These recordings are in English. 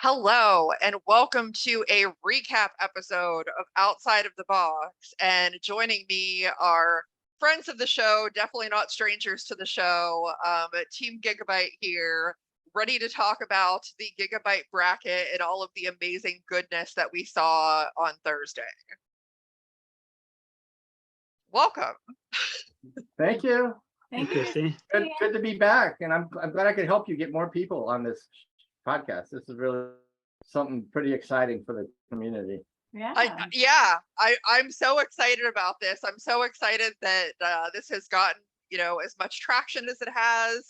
Hello, and welcome to a recap episode of Outside of the Box. And joining me are friends of the show, definitely not strangers to the show, Team Gigabyte here, ready to talk about the Gigabyte bracket and all of the amazing goodness that we saw on Thursday. Welcome. Thank you. Thank you, Christy. Good to be back, and I'm glad I could help you get more people on this podcast. This is really something pretty exciting for the community. I'm so excited about this. I'm so excited that this has gotten as much traction as it has.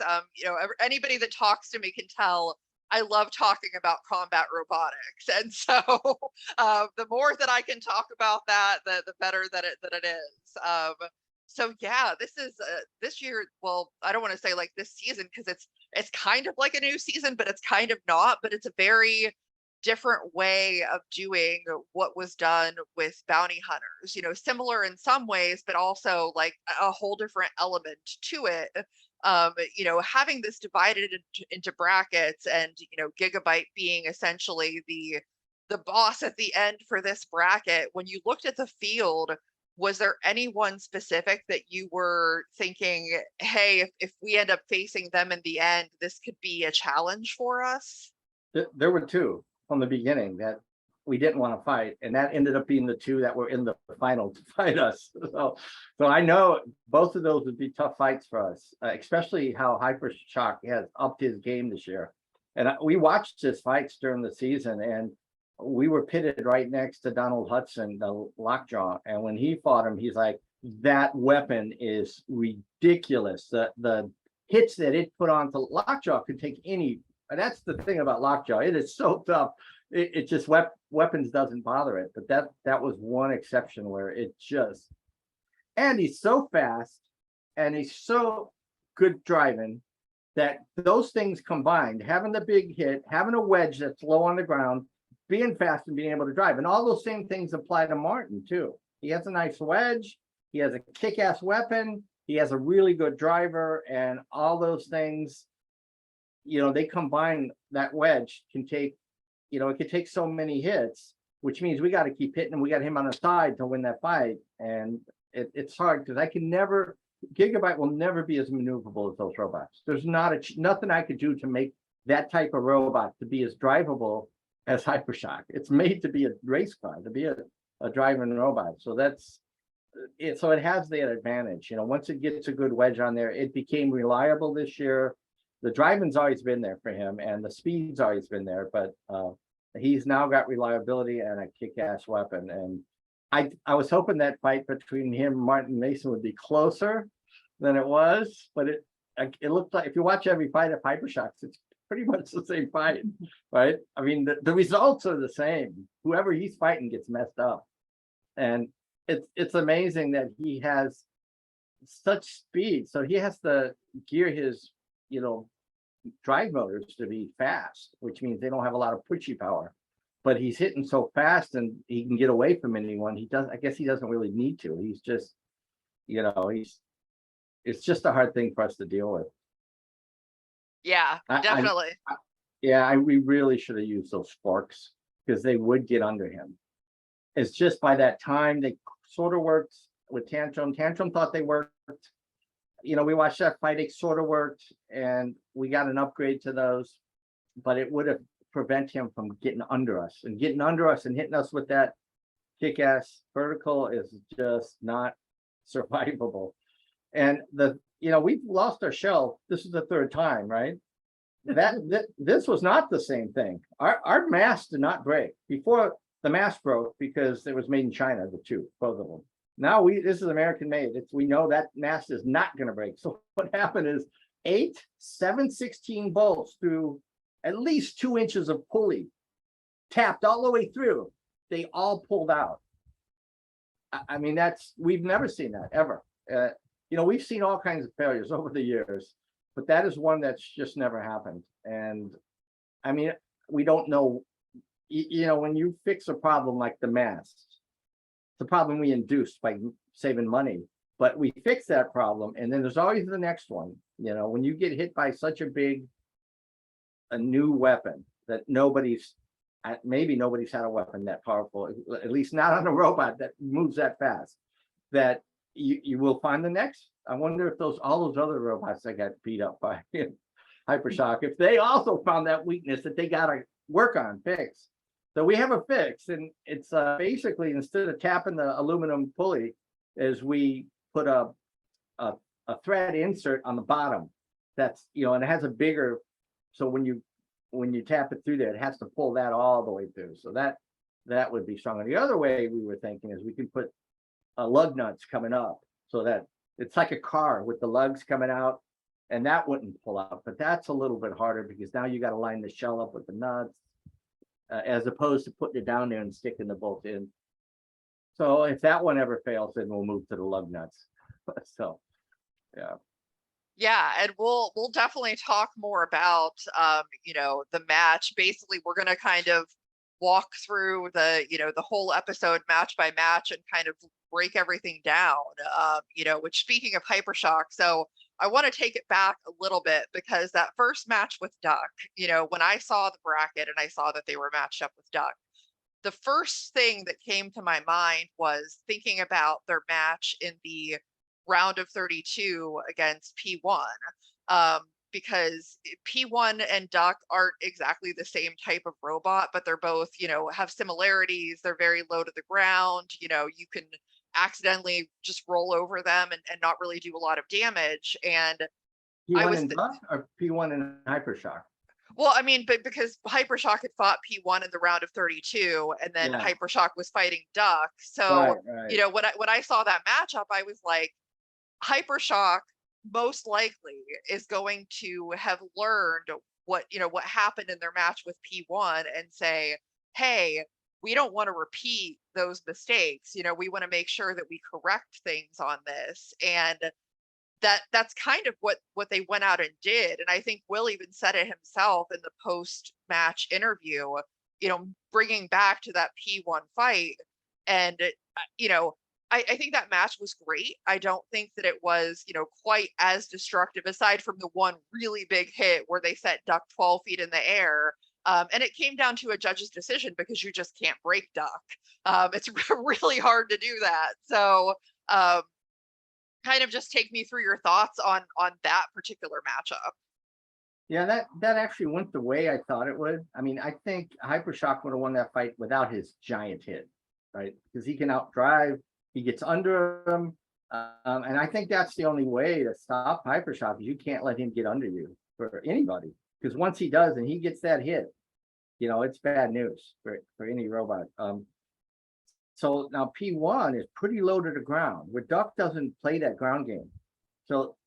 Anybody that talks to me can tell I love talking about combat robotics, and so the more that I can talk about that, the better that it is. So yeah, this is this year. Well, I don't want to say like this season because it's kind of like a new season, but it's kind of not. But it's a very different way of doing what was done with bounty hunters. Similar in some ways, but also like a whole different element to it. Having this divided into brackets, and Gigabyte being essentially the boss at the end for this bracket. When you looked at the field, was there anyone specific that you were thinking, hey, if we end up facing them in the end, this could be a challenge for us? There were two from the beginning that we didn't want to fight, and that ended up being the two that were in the final to fight us. So I know both of those would be tough fights for us, especially how Hypershock has upped his game this year. And we watched his fights during the season, and we were pitted right next to Donald Hudson, the lockjaw. And when he fought him, he's like, that weapon is ridiculous. The hits that it put onto lockjaw could take any. And that's the thing about lockjaw. It is so tough. It just weapons doesn't bother it. But that was one exception where it just, and he's so fast and he's so good driving that those things combined, having the big hit, having a wedge that's low on the ground, being fast and being able to drive. And all those same things apply to Martin too. He has a nice wedge. He has a kick-ass weapon. He has a really good driver, and all those things, they combine. That wedge can take, it could take so many hits, which means we got to keep hitting, and we got him on the side to win that fight. And it's hard because Gigabyte will never be as maneuverable as those robots. There's nothing I could do to make that type of robot to be as drivable as Hypershock. It's made to be a race car, to be a driving robot. So that's it. So it has that advantage. Once it gets a good wedge on there, it became reliable this year. The driving's always been there for him, and the speed's always been there, but he's now got reliability and a kick-ass weapon. And I was hoping that fight between him and Martin Mason would be closer than it was, but it looked like, if you watch every fight of Hypershocks, it's pretty much the same fight, right? I mean, the results are the same. Whoever he's fighting gets messed up. And it's amazing that he has such speed. So he has to gear his, drive motors to be fast, which means they don't have a lot of pushy power. But he's hitting so fast and he can get away from anyone. I guess he doesn't really need to. He's just, it's just a hard thing for us to deal with. Yeah, definitely. We really should have used those forks because they would get under him. It's just by that time they sort of worked with Tantrum. Tantrum thought they worked. We watched that fight. It sort of worked, and we got an upgrade to those, but it would have prevented him from getting under us. And getting under us and hitting us with that kick-ass vertical is just not survivable. And we've lost our shell. This is the third time, right? This was not the same thing. Our mask did not break. Before, the mask broke because it was made in China, both of them. Now this is American made. We know that mask is not going to break. So what happened is 8 7/16 bolts through at least 2 inches of pulley, tapped all the way through. They all pulled out. I mean, we've never seen that ever. We've seen all kinds of failures over the years, but that is one that's just never happened. And I mean, we don't know, when you fix a problem like the masks, it's a problem we induced by saving money, but we fix that problem. And then there's always the next one. When you get hit by such a new weapon that nobody's maybe nobody's had a weapon that powerful, at least not on a robot that moves that fast, that you will find the next. I wonder if all those other robots that got beat up by Hypershock, if they also found that weakness that they got to work on, fix. So we have a fix, and it's basically, instead of tapping the aluminum pulley, is we put a thread insert on the bottom. That's, and it has a bigger, so when you tap it through there, it has to pull that all the way through. So that would be stronger. The other way we were thinking is we can put lug nuts coming up, so that it's like a car with the lugs coming out, and that wouldn't pull out. But that's a little bit harder, because now you got to line the shell up with the nuts, as opposed to putting it down there and sticking the bolt in. So if that one ever fails, then we'll move to the lug nuts. So, yeah. Yeah, and we'll definitely talk more about the match. Basically, we're gonna kind of walk through the whole episode match by match and kind of break everything down. Which, speaking of Hypershock, so I want to take it back a little bit, because that first match with Duck, when I saw the bracket and I saw that they were matched up with Duck, the first thing that came to my mind was thinking about their match in the round of 32 against P1, because P1 and Duck aren't exactly the same type of robot, but they're both, have similarities. They're very low to the ground. You can accidentally just roll over them and not really do a lot of damage. And P1 and Duck, or P1 and Hypershock? Well, I mean, but because Hypershock had fought P1 in the round of 32, and then Hypershock was fighting Duck. So, right. When I saw that matchup, I was like, Hypershock most likely is going to have learned what happened in their match with P1 and say, hey, we don't want to repeat those mistakes. We want to make sure that we correct things on this. And that's kind of what they went out and did. And I think Will even said it himself in the post-match interview, bringing back to that P1 fight. And, I think that match was great. I don't think that it was, quite as destructive, aside from the one really big hit where they set Duck 12 feet in the air. And it came down to a judge's decision, because you just can't break Duck. It's really hard to do that. So kind of just take me through your thoughts on that particular matchup. Yeah, that actually went the way I thought it would. I mean, I think Hypershock would have won that fight without his giant hit, right? Because he can outdrive. He gets under him, and I think that's the only way to stop Hypershock, is you can't let him get under you for anybody. Because once he does, and he gets that hit, it's bad news for any robot. So now P1 is pretty low to the ground, where Duck doesn't play that ground game. So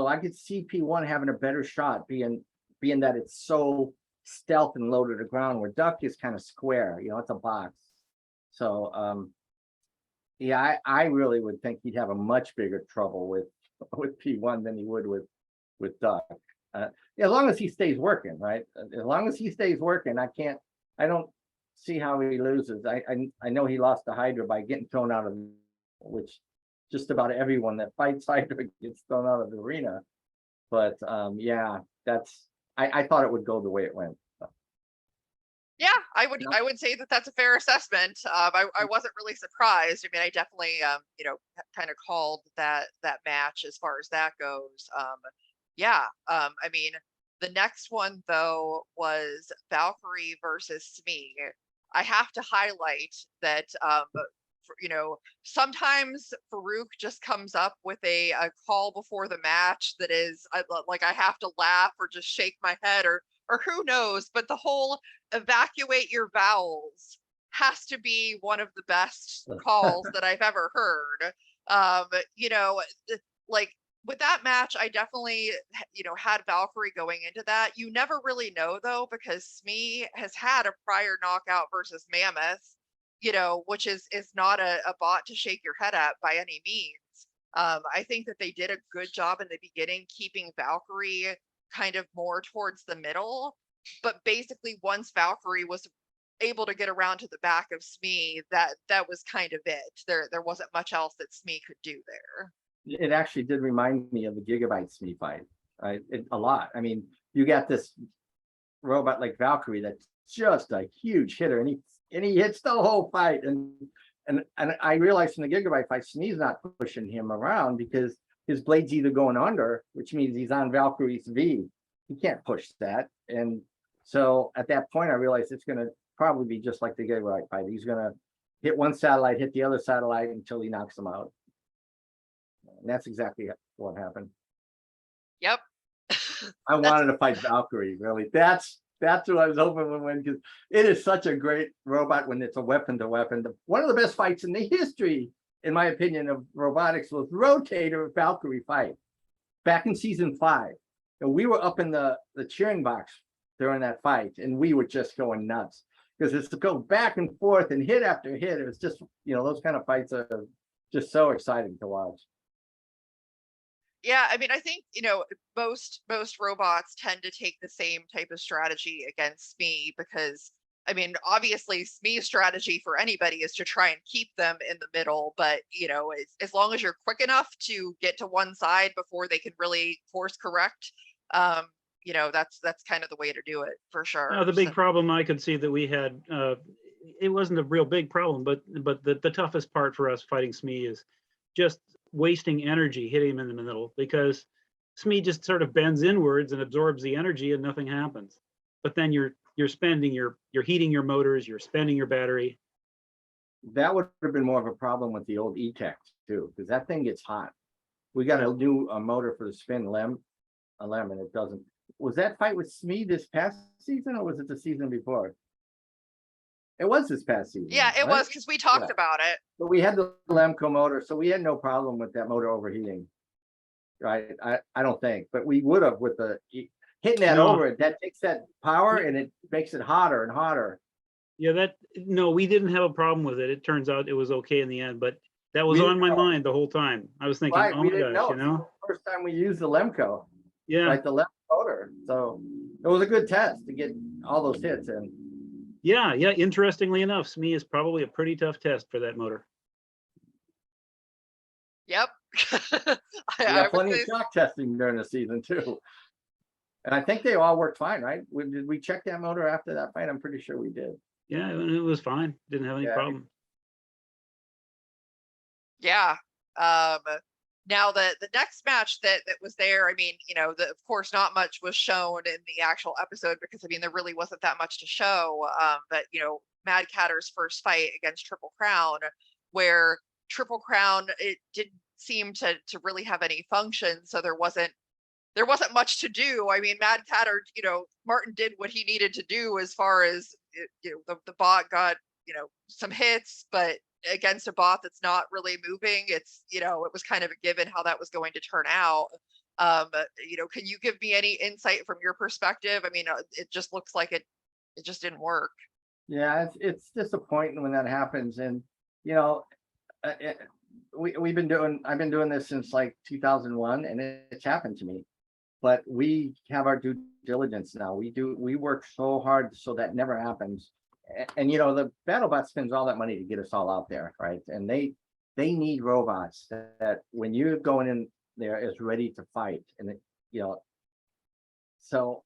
I could see P1 having a better shot, being that it's so stealth and low to the ground, where Duck is kind of square, it's a box. So yeah, I really would think he'd have a much bigger trouble with P1 than he would with Duck. As long as he stays working, right? As long as he stays working, I don't see how he loses. I know he lost to Hydra by getting thrown out of, which just about everyone that fights Hydra gets thrown out of the arena. But yeah, I thought it would go the way it went. Yeah, I would say that that's a fair assessment. I wasn't really surprised. I mean, I definitely kind of called that match as far as that goes. I mean, the next one though was Valkyrie versus Smee. I have to highlight that sometimes Farouk just comes up with a call before the match that is like I have to laugh or just shake my head or who knows, but the whole evacuate your bowels has to be one of the best calls that I've ever heard. Like with that match, I definitely, had Valkyrie going into that. You never really know though, because Smee has had a prior knockout versus Mammoth, which is not a bot to shake your head at by any means. I think that they did a good job in the beginning, keeping Valkyrie kind of more towards the middle, but basically once Valkyrie was able to get around to the back of Smee, that was kind of it. There wasn't much else that Smee could do there. It actually did remind me of the Gigabyte Smee fight, right? A lot. I mean, you got this robot like Valkyrie that's just a huge hitter, and he hits the whole fight. And I realized in the Gigabyte fight, Smee's not pushing him around because his blade's either going under, which means he's on Valkyrie's V. He can't push that. And so at that point, I realized it's going to probably be just like the Gigabyte fight. He's going to hit one satellite, hit the other satellite until he knocks him out. And that's exactly what happened. Yep. I wanted to fight Valkyrie, really. That's what I was hoping would win, because it is such a great robot when it's a weapon to weapon. One of the best fights in the history, in my opinion, of robotics was Rotator Valkyrie fight back in season 5. And we were up in the cheering box during that fight, and we were just going nuts because it's to go back and forth and hit after hit. It was just, those kind of fights are just so exciting to watch. Yeah, I mean, I think, most robots tend to take the same type of strategy against Smee because, I mean, obviously Smee's strategy for anybody is to try and keep them in the middle, but, as long as you're quick enough to get to one side before they can really course correct, that's kind of the way to do it for sure. Now, the big problem I could see that we had, it wasn't a real big problem, but the toughest part for us fighting Smee is just wasting energy hitting him in the middle, because Smee just sort of bends inwards and absorbs the energy and nothing happens. But then you're spending you're heating your motors, you're spending your battery. That would have been more of a problem with the old E-Tech too, because that thing gets hot. We got a new motor for the spin limb, and it doesn't. Was that fight with Smee this past season, or was it the season before? It was this past season. Yeah, it was, because we talked about it. But we had the Lemco motor, so we had no problem with that motor overheating. Right? I don't think, but we would have with the hitting that over it. That takes that power and it makes it hotter and hotter. Yeah, we didn't have a problem with it. It turns out it was okay in the end, but that was on my mind the whole time. I was thinking, oh my gosh, First time we used the Lemco. Yeah. Like the Lemco motor. So it was a good test to get all those hits in. Yeah. Interestingly enough, Smee is probably a pretty tough test for that motor. Yep. We got plenty of shock testing during the season too. And I think they all worked fine, right? Did we check that motor after that fight? I'm pretty sure we did. Yeah, it was fine. Didn't have any problem. Yeah. Now the next match that was there, I mean, of course not much was shown in the actual episode because, I mean, there really wasn't that much to show. But Mad Catter's first fight against Triple Crown, where Triple Crown, it didn't seem to really have any function, so there wasn't much to do. I mean, Mad Catter, Martin did what he needed to do as far as the bot got some hits, but against a bot that's not really moving, it's it was kind of a given how that was going to turn out. Can you give me any insight from your perspective? I mean, it just looks like it just didn't work. Yeah, it's disappointing when that happens, and I've been doing this since like 2001, and it's happened to me. But we have our due diligence now. We work so hard so that never happens. And the Battlebot spends all that money to get us all out there, right? And they need robots that when you're going in there is ready to fight. And so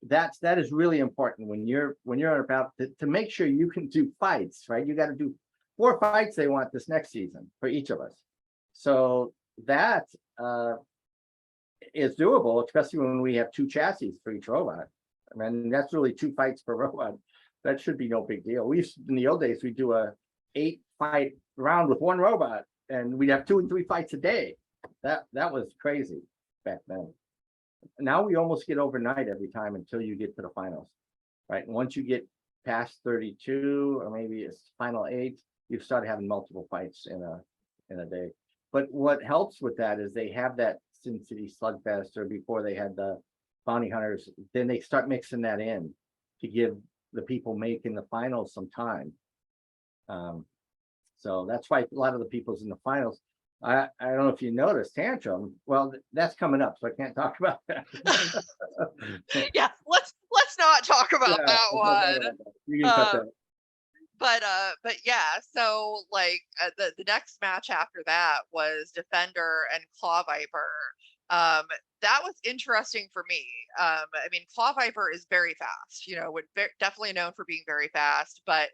that is really important when you're about to make sure you can do fights, right? You got to do 4 fights they want this next season for each of us. So that is doable, especially when we have 2 chassis for each robot. I mean, that's really 2 fights per robot. That should be no big deal. In the old days, we'd do a 8-fight round with 1 robot, and we'd have 2 and 3 fights a day. That was crazy back then. Now we almost get overnight every time until you get to the finals, right? And once you get past 32, or maybe it's final 8, you start having multiple fights in a day. But what helps with that is they have that Sin City Slugfest, or before they had the Bounty Hunters, then they start mixing that in to give the people making the finals some time. So that's why a lot of the people's in the finals. I don't know if you noticed Tantrum. Well, that's coming up, so I can't talk about that. Yeah, let's not talk about that one. You can cut that. But yeah, so like the next match after that was Defender and Claw Viper, That was interesting for me. I mean, Claw Viper is very fast, you know, definitely known for being very fast, but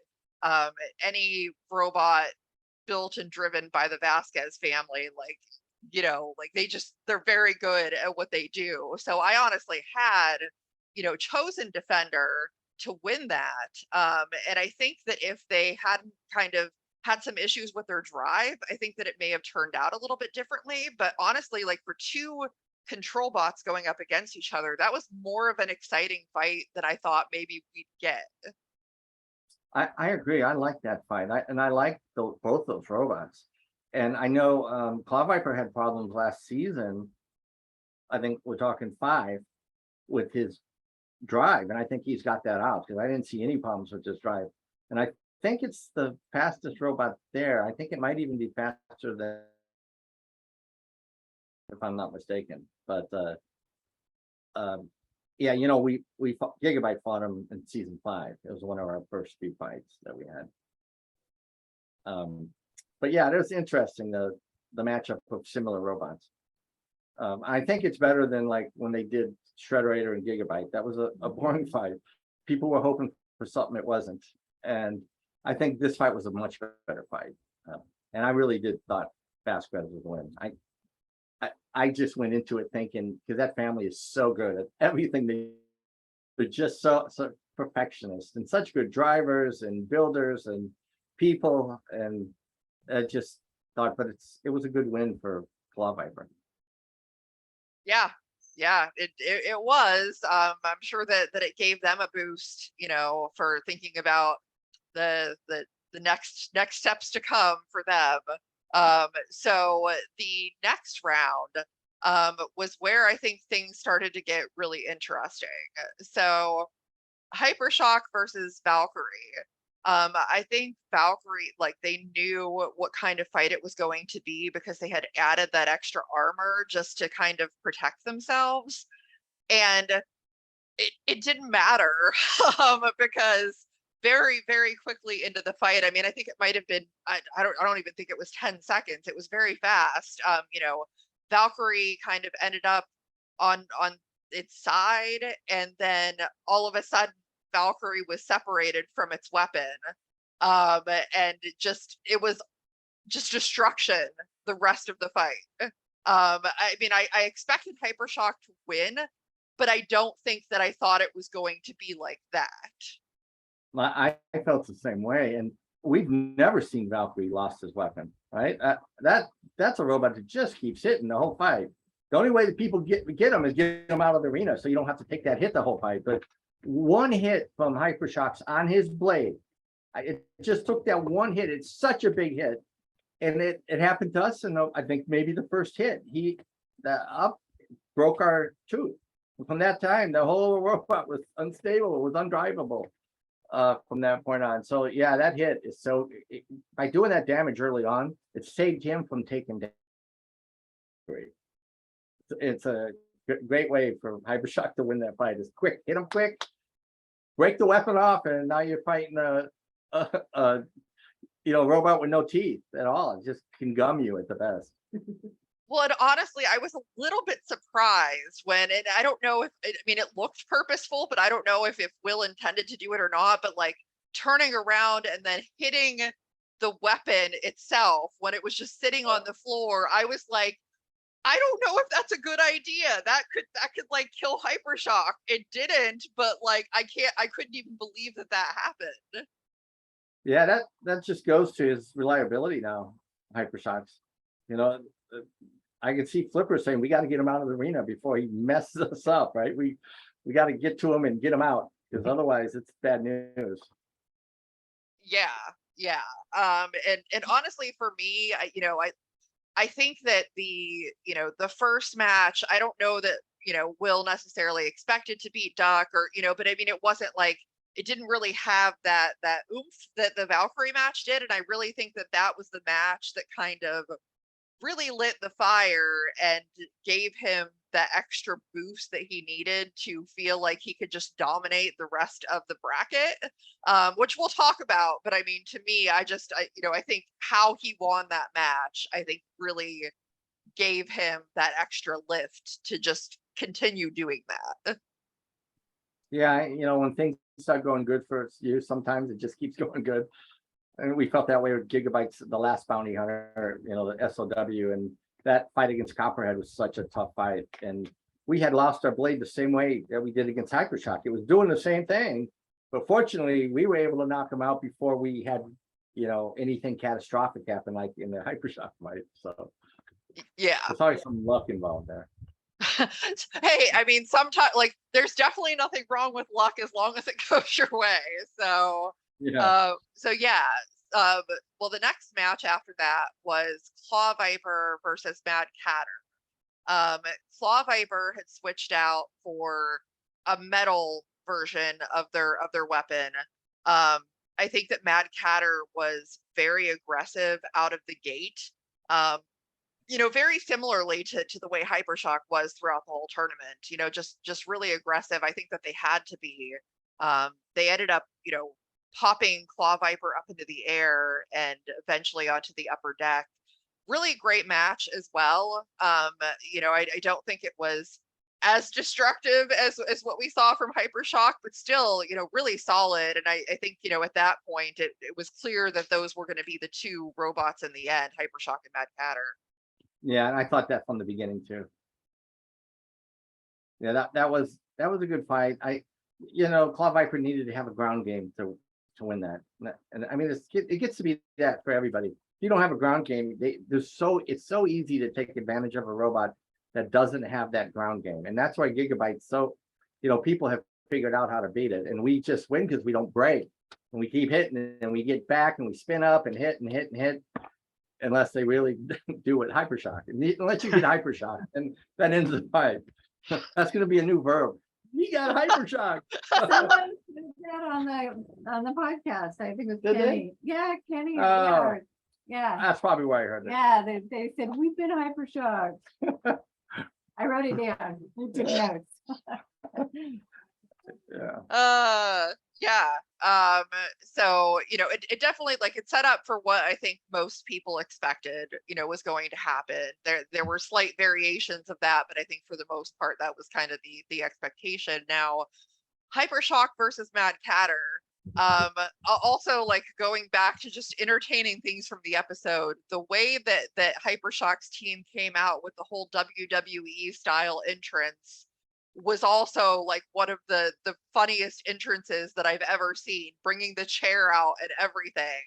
any robot built and driven by the Vasquez family, like, you know, like they're very good at what they do. So I honestly had, you know, chosen Defender to win that. And I think that if they hadn't kind of had some issues with their drive, I think that it may have turned out a little bit differently. But honestly, like for two control bots going up against each other, that was more of an exciting fight than I thought maybe we'd get. I agree. I like that fight. I like both those robots. And I know Claw Viper had problems last season. I think we're talking 5 with his drive, and I think he's got that out because I didn't see any problems with his drive. And I think it's the fastest robot there. I think it might even be faster than, if I'm not mistaken. But yeah, you know, we Gigabyte fought him in season 5. It was one of our first few fights that we had. But yeah, it was interesting, the matchup of similar robots. I think it's better than like when they did Shredderator and Gigabyte. That was a boring fight. People were hoping for something it wasn't. And I think this fight was a much better fight. And I really did thought Vasquez would win. I just went into it thinking, because that family is so good at everything. They're just so perfectionist and such good drivers and builders and people. And I just thought, but it was a good win for Claw Viper. Yeah, it was. I'm sure that it gave them a boost, you know, for thinking about the next steps to come for them. So the next round was where I think things started to get really interesting. So Hypershock versus Valkyrie. I think Valkyrie, like they knew what kind of fight it was going to be because they had added that extra armor just to kind of protect themselves. And it didn't matter because very, very quickly into the fight, I mean, I think it might have been, I don't even think it was 10 seconds. It was very fast. You know, Valkyrie kind of ended up on its side, and then all of a sudden Valkyrie was separated from its weapon. And it was just destruction the rest of the fight. I mean, I expected Hypershock to win, but I don't think that I thought it was going to be like that. I felt the same way, and we've never seen Valkyrie lost his weapon, right? That's a robot that just keeps hitting the whole fight. The only way that people get him is get him out of the arena, so you don't have to take that hit the whole fight. But one hit from Hypershock's on his blade, it just took that one hit. It's such a big hit, and it happened to us. And I think maybe the first hit, up broke our tooth. And from that time, the whole robot was unstable. It was undrivable. From that point on. So yeah, that hit is by doing that damage early on, it saved him from taking damage. It's a great way for Hypershock to win that fight. Is quick, hit him quick, break the weapon off, and now you're fighting a robot with no teeth at all. It just can gum you at the best. Well, and honestly, I was a little bit surprised and I don't know if, I mean, it looked purposeful, but I don't know if Will intended to do it or not, but like turning around and then hitting the weapon itself when it was just sitting on the floor, I was like, I don't know if that's a good idea. That could like kill Hypershock. It didn't, but like, I couldn't even believe that happened. Yeah, that just goes to his reliability now, Hypershock's. You know, I can see Flipper saying we got to get him out of the arena before he messes us up, right? We got to get to him and get him out, because otherwise it's bad news. Yeah. And honestly, for me, I think that the first match, I don't know that Will necessarily expected to beat Duck, or but I mean, it wasn't like, it didn't really have that oomph that the Valkyrie match did, and I really think that was the match that kind of really lit the fire and gave him the extra boost that he needed to feel like he could just dominate the rest of the bracket, which we'll talk about. But I mean, to me, I think how he won that match, I think really gave him that extra lift to just continue doing that. Yeah, when things start going good for you, sometimes it just keeps going good. And we felt that way with Gigabyte's The Last Bounty Hunter, the SOW, and that fight against Copperhead was such a tough fight. And we had lost our blade the same way that we did against Hypershock. It was doing the same thing, but fortunately we were able to knock him out before we had, anything catastrophic happen like in the Hypershock fight. So Yeah. there's always some luck involved there. Hey, I mean, sometimes like there's definitely nothing wrong with luck as long as it goes your way. So Yeah. Well, the next match after that was Claw Viper versus Mad Catter. Claw Viper had switched out for a metal version of their weapon. I think that Mad Catter was very aggressive out of the gate. Very similarly to the way Hypershock was throughout the whole tournament, just really aggressive. I think that they had to be. They ended up, popping Claw Viper up into the air and eventually onto the upper deck. Really great match as well. I don't think it was as destructive as what we saw from Hypershock, but still, really solid. And I think, at that point, it was clear that those were going to be the two robots in the end, Hypershock and Mad Catter. Yeah, and I thought that from the beginning too. Yeah, that was a good fight. Claw Viper needed to have a ground game to win that. And I mean, it gets to be that for everybody. If you don't have a ground game, it's so easy to take advantage of a robot that doesn't have that ground game. And that's why Gigabyte, people have figured out how to beat it. And we just win because we don't break. And we keep hitting and we get back and we spin up and hit and hit and hit. Unless they really do it Hypershock. And unless you get Hypershock, and that ends the fight. That's going to be a new verb. You got Hypershock. Someone said that on the podcast. I think it was Did they? Kenny. Yeah, Kenny. Oh. Yeah. That's probably why I heard it. Yeah, they said we've been Hypershocked. I wrote it down. I took notes. Yeah. So it definitely, like, it set up for what I think most people expected was going to happen. There were slight variations of that, but I think for the most part that was kind of the expectation. Now, Hypershock versus Mad Catter, also, like, going back to just entertaining things from the episode, the way that Hypershock's team came out with the whole WWE style entrance was also like one of the funniest entrances that I've ever seen, bringing the chair out and everything.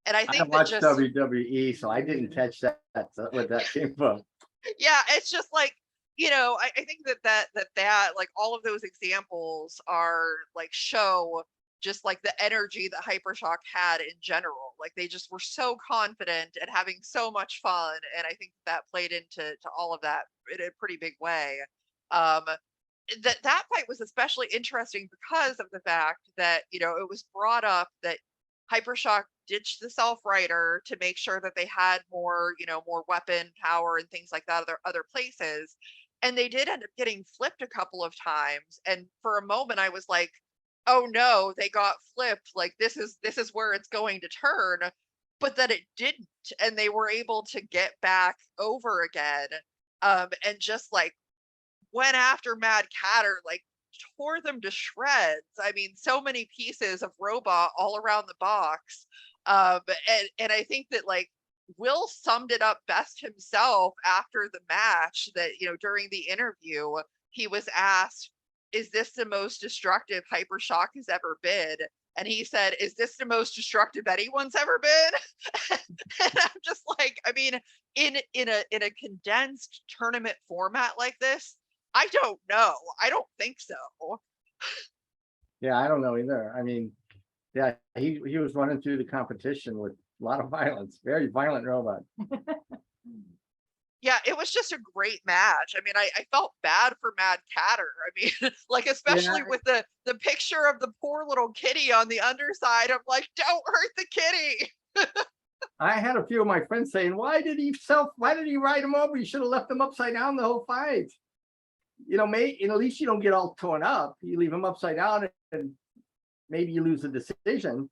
And I think watched WWE, so I didn't catch that where that came from. Yeah, it's just like, I think that like all of those examples are like show just like the energy that Hypershock had in general. Like they just were so confident and having so much fun. And I think that played into all of that in a pretty big way. That fight was especially interesting because of the fact that it was brought up that Hypershock ditched the self-rider to make sure that they had more more weapon power and things like that other places, and they did end up getting flipped a couple of times. And for a moment I was like, oh no, they got flipped, like this is where it's going to turn. But then it didn't, and they were able to get back over again, and just like went after Mad Catter, like tore them to shreds. I mean, so many pieces of robot all around the box. And I think that like Will summed it up best himself after the match, that during the interview he was asked, is this the most destructive Hypershock has ever been? And he said, is this the most destructive anyone's ever been? And I'm just like, I mean, in a condensed tournament format like this, I don't know. I don't think so. Yeah, I don't know either. I mean, yeah, he was running through the competition with a lot of violence, very violent robot. Yeah, it was just a great match. I mean, I felt bad for Mad Catter. I mean, like, especially with the picture of the poor little kitty on the underside. I'm like, don't hurt the kitty. I had a few of my friends saying, why did he ride him over? You should have left him upside down the whole fight. At least you don't get all torn up. You leave him upside down and maybe you lose the decision,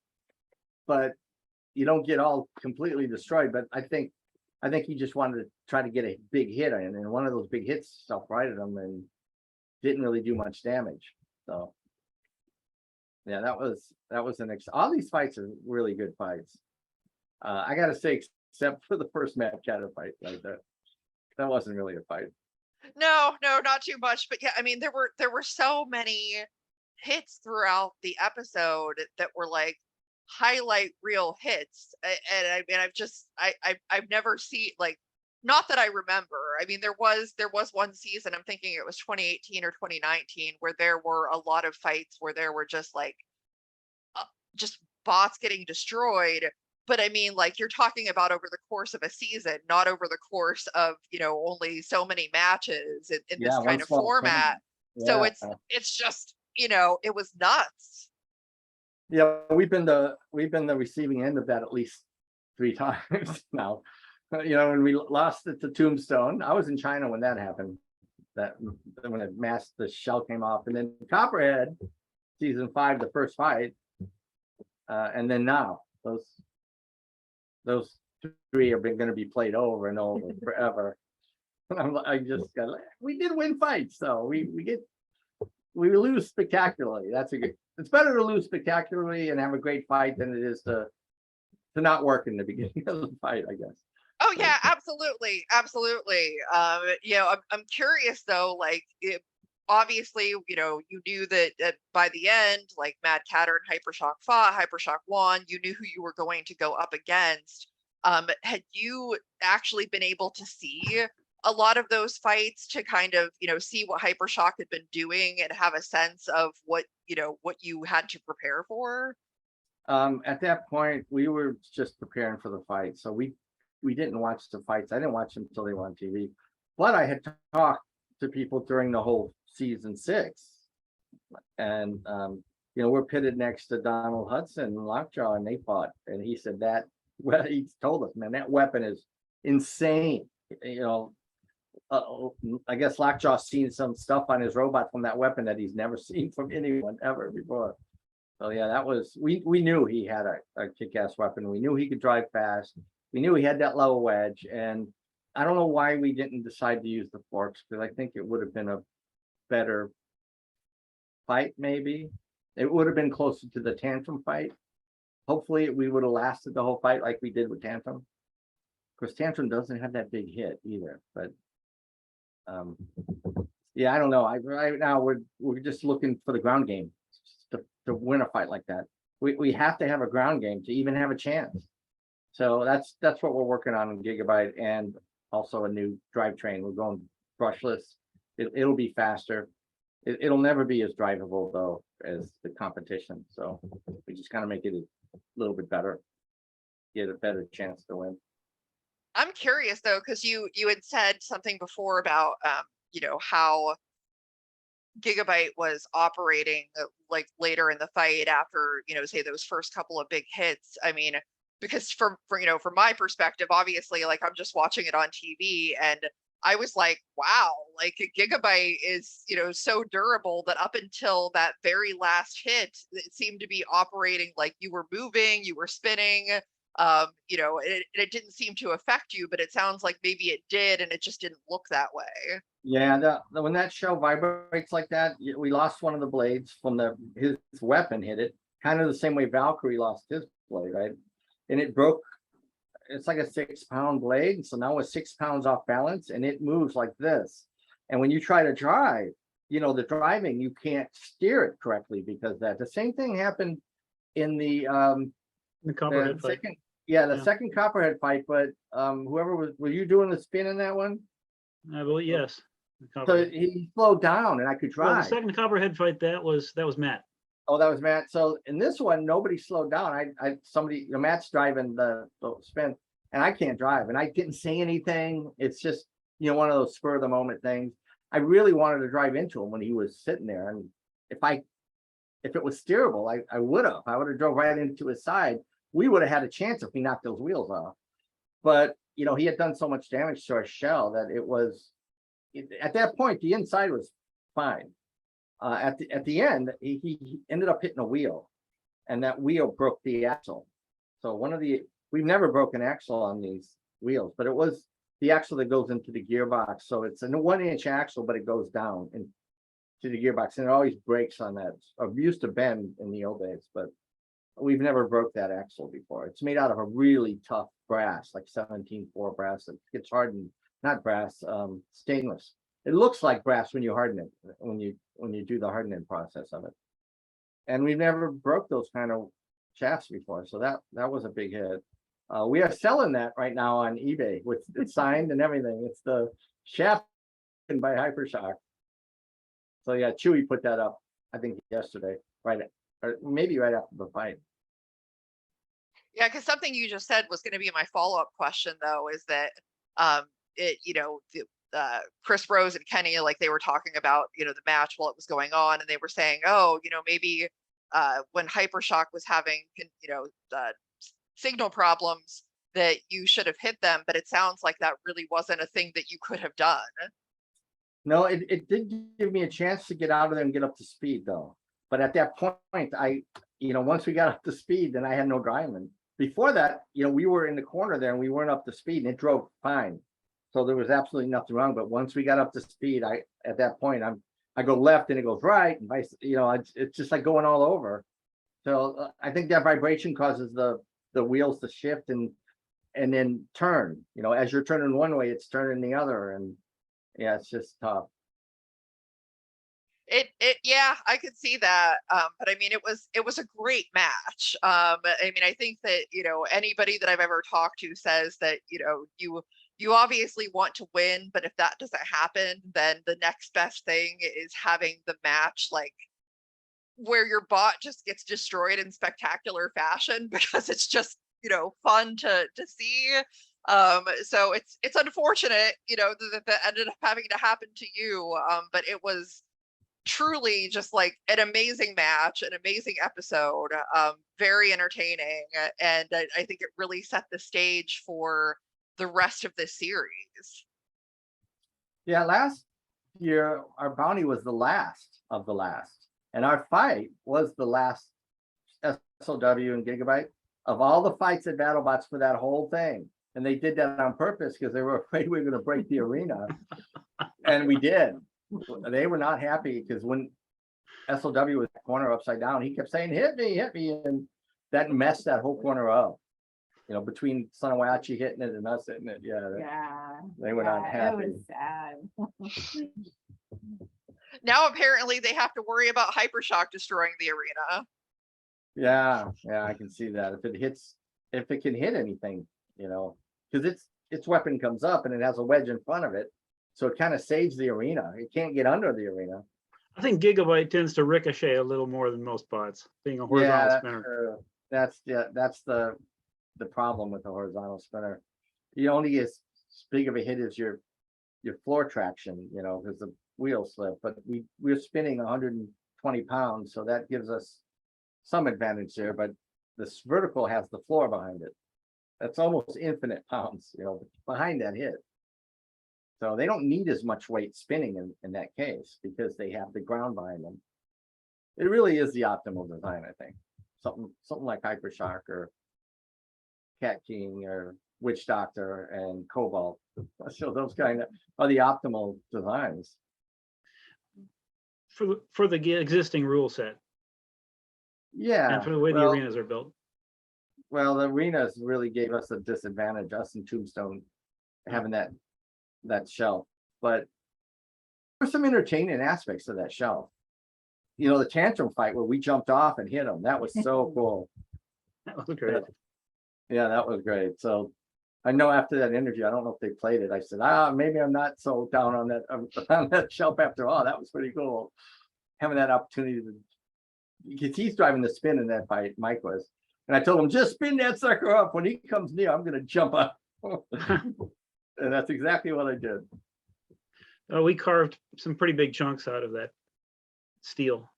but you don't get all completely destroyed. But I think I think he just wanted to try to get a big hit in, and one of those big hits self-righted him and didn't really do much damage. So yeah, that was all these fights are really good fights. I gotta say, except for the first Matt Chatter fight, like that wasn't really a fight. No, not too much. But yeah, I mean, there were so many hits throughout the episode that were like highlight real hits. And I mean, I've never seen, like, not that I remember. I mean, there was one season, I'm thinking it was 2018 or 2019, where there were a lot of fights where there were just like just bots getting destroyed. But I mean, like, you're talking about over the course of a season, not over the course of, only so many matches in this Yeah, kind of small format. So Yeah. it's just, it was nuts. Yeah, we've been the receiving end of that at least 3 times now. When we lost it to Tombstone, I was in China when that happened. That when the shell came off, and then Copperhead, season 5, the first fight, and then now those 3 are going to be played over and over forever. I just got, we did win fights, so we lose spectacularly. It's better to lose spectacularly and have a great fight than it is to not work in the beginning of the fight, I guess. Oh yeah, absolutely. I'm curious though, like, obviously, you knew that by the end, like, Mad Catter and Hypershock fought, Hypershock won, you knew who you were going to go up against. Had you actually been able to see a lot of those fights to kind of, see what Hypershock had been doing and have a sense of what you had to prepare for? At that point, we were just preparing for the fight, so we didn't watch the fights. I didn't watch them until they were on TV. But I had talked to people during the whole season 6, and we're pitted next to Donald Hudson and Lockjaw, and they fought, and he said that, well, he told us, man, that weapon is insane. I guess Lockjaw's seen some stuff on his robot from that weapon that he's never seen from anyone ever before. So yeah, that was, we knew he had a kick-ass weapon. We knew he could drive fast. We knew he had that low wedge, and I don't know why we didn't decide to use the forks, because I think it would have been a better fight. Maybe it would have been closer to the Tantrum fight. Hopefully we would have lasted the whole fight like we did with Tantrum. Of course, Tantrum doesn't have that big hit either, but yeah, I don't know. Right now we're just looking for the ground game to win a fight like that. We have to have a ground game to even have a chance. So that's what we're working on in Gigabyte, and also a new drivetrain. We're going brushless. It'll be faster. It'll never be as drivable though as the competition. So we just kind of make it a little bit better, get a better chance to win. I'm curious though, because you had said something before about how Gigabyte was operating like later in the fight after, say those first couple of big hits. I mean, because from my perspective, obviously, like, I'm just watching it on TV, and I was like, wow, like, Gigabyte is, so durable that up until that very last hit, it seemed to be operating like you were moving, you were spinning. It didn't seem to affect you, but it sounds like maybe it did, and it just didn't look that way. Yeah, when that shell vibrates like that, we lost one of the blades from his weapon hit it, kind of the same way Valkyrie lost his blade, right? And it broke. It's like a 6-pound blade, so now it's 6 pounds off balance, and it moves like this. And when you try to drive, the driving, you can't steer it correctly because that. The same thing happened in the Copperhead fight. second Copperhead fight. But whoever were you doing the spin in that one? I believe, yes. So he slowed down, and I could drive. Well, the second Copperhead fight, that was Matt. Oh, that was Matt. So in this one, nobody slowed down. Matt's driving the spin, and I can't drive, and I didn't say anything. It's just, one of those spur of the moment things. I really wanted to drive into him when he was sitting there, and if it was steerable, I would have drove right into his side. We would have had a chance if we knocked those wheels off. But he had done so much damage to our shell that at that point the inside was fine. At the end, he ended up hitting a wheel, and that wheel broke the axle. So we've never broken axle on these wheels, but it was the axle that goes into the gearbox. So it's a 1-inch axle, but it goes down into the gearbox, and it always breaks on that. Or used to bend in the old days, but we've never broke that axle before. It's made out of a really tough brass, like 17-4 brass. It gets hardened, not brass, stainless. It looks like brass when you harden it, when you do the hardening process of it. And we've never broke those kind of shafts before, so that was a big hit. We are selling that right now on eBay with it's signed and everything. It's the shaft by Hypershock. So yeah, Chewy put that up, I think yesterday, right, or maybe right after the fight. Yeah, because something you just said was going to be my follow-up question, though, is that Chris Rose and Kenny, like they were talking about, the match while it was going on, and they were saying, oh, maybe when Hypershock was having, signal problems, that you should have hit them, but it sounds like that really wasn't a thing that you could have done. No, it did give me a chance to get out of there and get up to speed, though. But at that point, once we got up to speed, then I had no driving. Before that, we were in the corner there and we weren't up to speed, and it drove fine. So there was absolutely nothing wrong. But once we got up to speed, at that point, I go left and it goes right, and vice, it's just like going all over. So I think that vibration causes the wheels to shift and then turn. As you're turning one way, it's turning the other, and yeah, it's just tough. Yeah, I could see that. But I mean, it was a great match. I mean, I think that, anybody that I've ever talked to says that, you obviously want to win, but if that doesn't happen, then the next best thing is having the match, like, where your bot just gets destroyed in spectacular fashion, because it's just, fun to see. So it's unfortunate, that ended up having to happen to you. But it was truly just like an amazing match, an amazing episode, very entertaining, and I think it really set the stage for the rest of this series. Yeah, last year our bounty was the last of the last, and our fight was the last SOW and Gigabyte of all the fights at Battlebots for that whole thing. And they did that on purpose because they were afraid we were going to break the arena, and we did. They were not happy because when SOW was corner upside down, he kept saying, hit me, and that messed that whole corner up. Between Sonowachi hitting it and us hitting it. Yeah. They were not happy. It was sad. Now apparently they have to worry about Hypershock destroying the arena. Yeah, I can see that. If it can hit anything, because its weapon comes up and it has a wedge in front of it. So it kind of saves the arena. It can't get under the arena. I think Gigabyte tends to ricochet a little more than most bots, being a horizontal spinner. That's the problem with the horizontal spinner. You only get as big of a hit as your floor traction, because the wheels slip. But we're spinning 120 pounds, so that gives us some advantage there. But this vertical has the floor behind it. That's almost infinite pounds, behind that hit. So they don't need as much weight spinning in that case because they have the ground behind them. It really is the optimal design, I think. Something like Hypershock or Cat King or Witch Doctor and Cobalt. So those kind of are the optimal designs. For the existing rule set. Yeah. And for the way the arenas are built. Well, the arenas really gave us a disadvantage, us and Tombstone, having that shelf. But there were some entertaining aspects of that shelf. The tantrum fight where we jumped off and hit them. That was so cool. That was great. Yeah, that was great. So I know after that interview, I don't know if they played it. I said, maybe I'm not so down on that shelf after all. That was pretty cool. Having that opportunity because he's driving the spin in that fight, Mike was. And I told him, just spin that sucker up. When he comes near, I'm going to jump up. And that's exactly what I did. We carved some pretty big chunks out of that steel.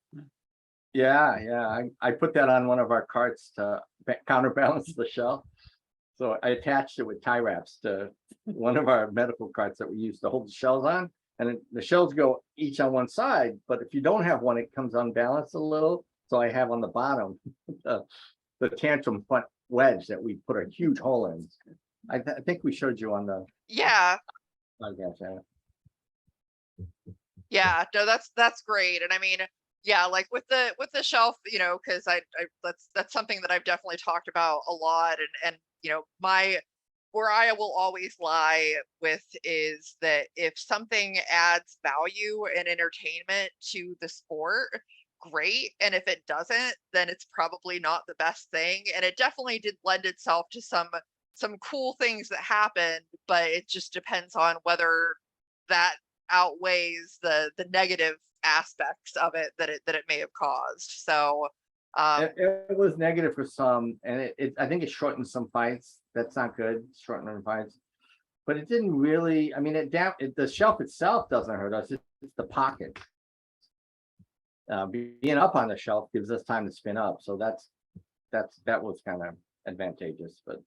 Yeah. I put that on one of our carts to counterbalance the shell. So I attached it with tie wraps to one of our medical carts that we use to hold the shells on. And the shells go each on one side. But if you don't have one, it comes unbalanced a little. So I have on the bottom the tantrum front wedge that we put a huge hole in. I think we showed you on the Yeah, podcast. Yeah. yeah, no, that's great. And I mean, yeah, like with the shelf, you know, because I that's something that I've definitely talked about a lot. And you know, where I will always lie with is that if something adds value and entertainment to the sport, great. And if it doesn't, then it's probably not the best thing. And it definitely did lend itself to some cool things that happened, but it just depends on whether that outweighs the negative aspects of it that it may have caused. So It was negative for some, and I think it shortened some fights. That's not good, shortening fights. But it didn't really. I mean, the shelf itself doesn't hurt us. It's the pocket. Being up on the shelf gives us time to spin up, so that was kind of advantageous. But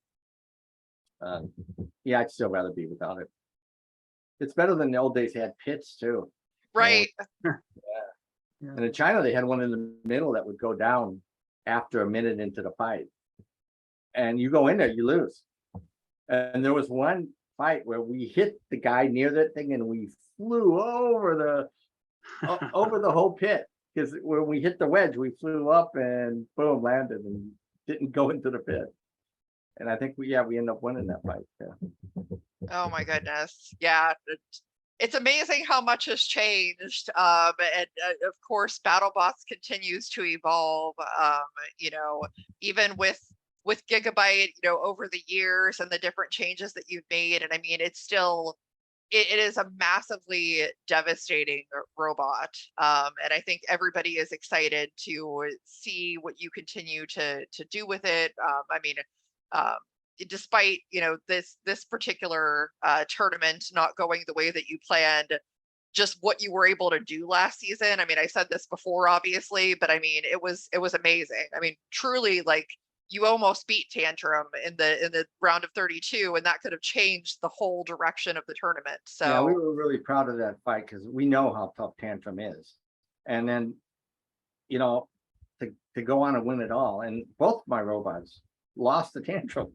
yeah, I'd still rather be without it. It's better than the old days. They had pits too. right. And in China, they had one in the middle that would go down after a minute into the fight. And you go in there, you lose. And there was one fight where we hit the guy near that thing and we flew over the whole pit. Because when we hit the wedge, we flew up and boom, landed and didn't go into the pit. And I think we ended up winning that fight. Yeah. Oh my goodness. Yeah. It's amazing how much has changed. And of course, Battlebots continues to evolve. You know, even with Gigabyte, you know, over the years and the different changes that you've made. And I mean, it's still, it is a massively devastating robot. And I think everybody is excited to see what you continue to do with it. I mean, despite, you know, this particular tournament not going the way that you planned, just what you were able to do last season. I mean, I said this before, obviously, but I mean, it was amazing. I mean, truly, like, you almost beat Tantrum in the round of 32, and that could have changed the whole direction of the tournament. So yeah, we were really proud of that fight because we know how tough Tantrum is. And then, you know, to go on and win it all. And both my robots lost the Tantrum.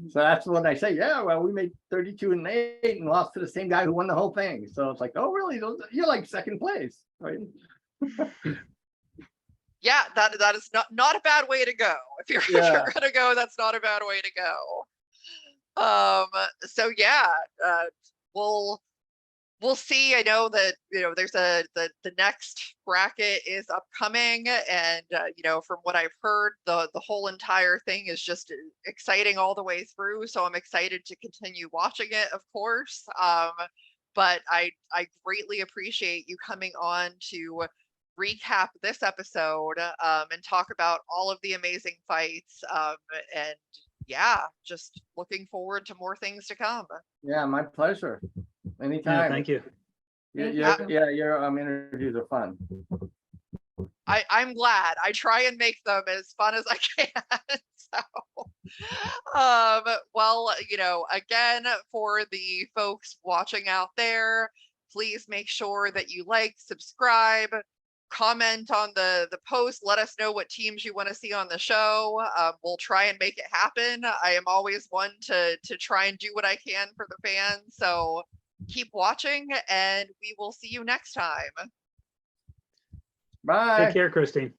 So that's when I say, yeah, well, we made 32 and 8 and lost to the same guy who won the whole thing. So it's like, oh, really? You're like second place, right? yeah, that is not a bad way to go. If you're gonna go, that's not a bad way to go. So yeah, we'll see. I know that, you know, there's the next bracket is upcoming, and you know, from what I've heard, the whole entire thing is just exciting all the way through. So I'm excited to continue watching it, of course. But I greatly appreciate you coming on to recap this episode and talk about all of the amazing fights. And yeah, just looking forward to more things to come. Yeah, my pleasure. Anytime. Yeah, thank you. Your interviews are fun. I'm glad. I try and make them as fun as I can. So, well, you know, again, for the folks watching out there, please make sure that you like, subscribe, comment on the post. Let us know what teams you want to see on the show. We'll try and make it happen. I am always one to try and do what I can for the fans. So keep watching, and we will see you next time. Bye. Take care, Christine.